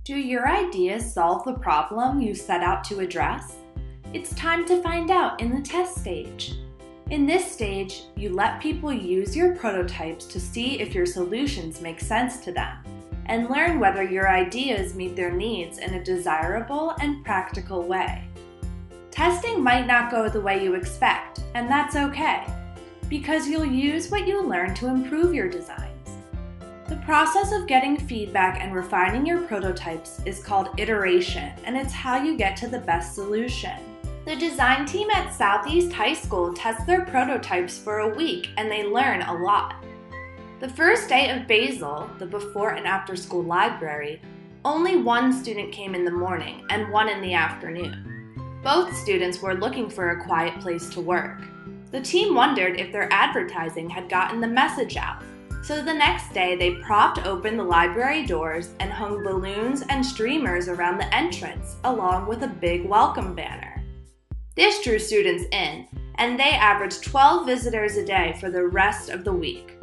Do your ideas solve the problem you set out to address? It's time to find out in the test stage. In this stage, you let people use your prototypes to see if your solutions make sense to them and learn whether your ideas meet their needs in a desirable and practical way. Testing might not go the way you expect, and that's okay, because you'll use what you learn to improve your designs. The process of getting feedback and refining your prototypes is called iteration, and it's how you get to the best solution. The design team at Southeast High School tests their prototypes for a week, and they learn a lot. The first day of Basil, the before and after school library, only one student came in the morning and one in the afternoon. Both students were looking for a quiet place to work. The team wondered if their advertising had gotten the message out. So the next day, they propped open the library doors and hung balloons and streamers around the entrance, along with a big welcome banner. This drew students in, and they averaged 12 visitors a day for the rest of the week.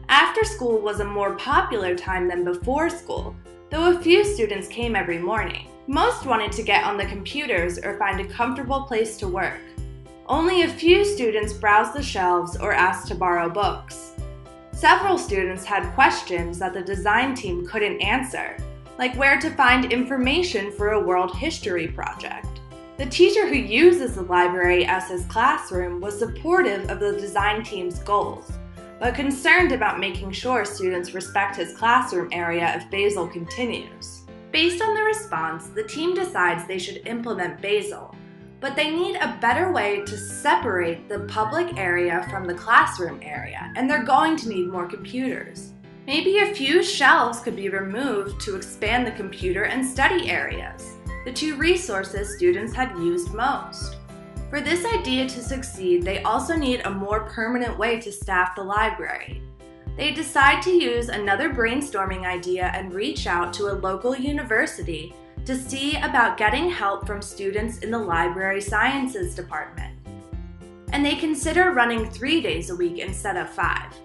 After school was a more popular time than before school, though a few students came every morning. Most wanted to get on the computers or find a comfortable place to work. Only a few students browsed the shelves or asked to borrow books. Several students had questions that the design team couldn't answer, like where to find information for a world history project. The teacher who uses the library as his classroom was supportive of the design team's goals, but concerned about making sure students respect his classroom area if Basil continues. Based on the response, the team decides they should implement Basil, but they need a better way to separate the public area from the classroom area, and they're going to need more computers. Maybe a few shelves could be removed to expand the computer and study areas, the two resources students had used most. For this idea to succeed, they also need a more permanent way to staff the library. They decide to use another brainstorming idea and reach out to a local university to see about getting help from students in the library sciences department. And they consider running 3 days a week instead of 5.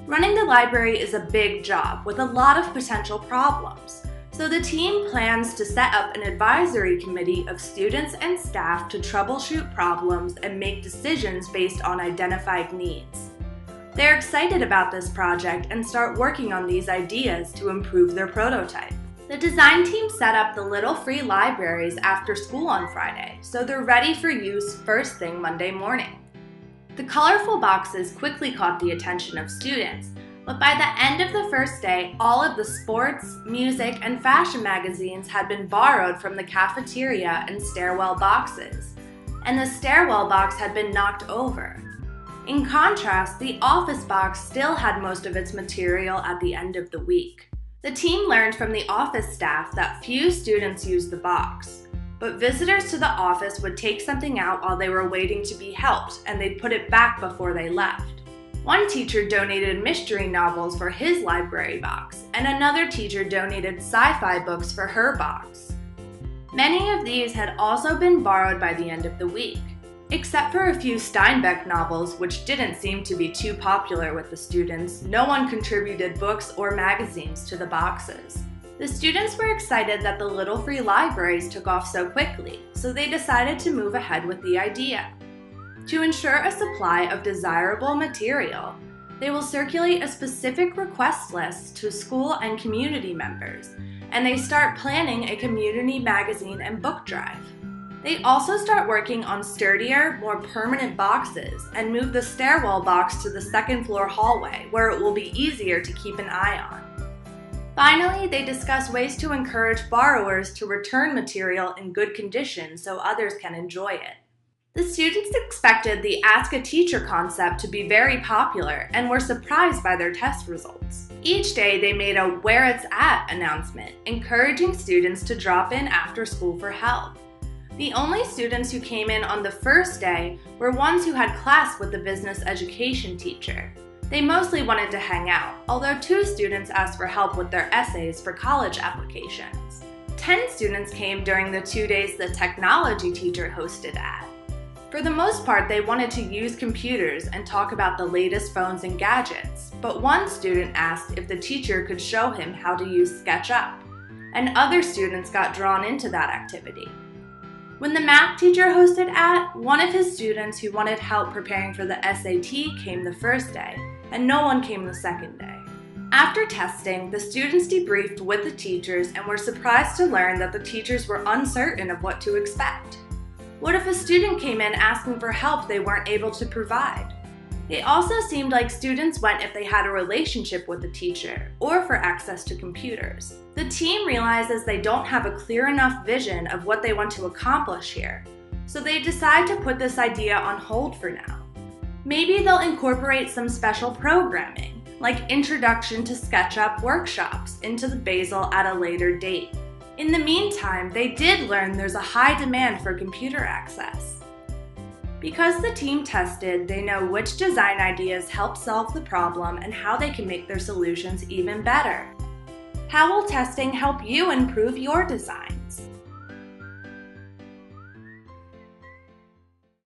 Running the library is a big job with a lot of potential problems, so the team plans to set up an advisory committee of students and staff to troubleshoot problems and make decisions based on identified needs. They're excited about this project and start working on these ideas to improve their prototype. The design team set up the little free libraries after school on Friday, so they're ready for use first thing Monday morning. The colorful boxes quickly caught the attention of students, but by the end of the first day, all of the sports, music, and fashion magazines had been borrowed from the cafeteria and stairwell boxes, and the stairwell box had been knocked over. In contrast, the office box still had most of its material at the end of the week. The team learned from the office staff that few students used the box, but visitors to the office would take something out while they were waiting to be helped, and they'd put it back before they left. One teacher donated mystery novels for his library box, and another teacher donated sci-fi books for her box. Many of these had also been borrowed by the end of the week, except for a few Steinbeck novels, which didn't seem to be too popular with the students. No one contributed books or magazines to the boxes. The students were excited that the little free libraries took off so quickly, so they decided to move ahead with the idea. To ensure a supply of desirable material, they will circulate a specific request list to school and community members, and they start planning a community magazine and book drive. They also start working on sturdier, more permanent boxes and move the stairwell box to the second floor hallway, where it will be easier to keep an eye on. Finally, they discuss ways to encourage borrowers to return material in good condition so others can enjoy it. The students expected the Ask a Teacher concept to be very popular and were surprised by their test results. Each day they made a Where It's At announcement, encouraging students to drop in after school for help. The only students who came in on the first day were ones who had class with the business education teacher. They mostly wanted to hang out, although 2 students asked for help with their essays for college applications. 10 students came during the 2 days the technology teacher hosted at. For the most part, they wanted to use computers and talk about the latest phones and gadgets, but one student asked if the teacher could show him how to use SketchUp. and other students got drawn into that activity. When the math teacher hosted AT, one of his students who wanted help preparing for the SAT came the first day, and no one came the second day. After testing, the students debriefed with the teachers and were surprised to learn that the teachers were uncertain of what to expect. What if a student came in asking for help they weren't able to provide? It also seemed like students went if they had a relationship with the teacher or for access to computers. The team realizes they don't have a clear enough vision of what they want to accomplish here, so they decide to put this idea on hold for now. Maybe they'll incorporate some special programming, like Introduction to SketchUp workshops, into the Basel at a later date. In the meantime, they did learn there's a high demand for computer access. Because the team tested, they know which design ideas help solve the problem and how they can make their solutions even better. How will testing help you improve your design?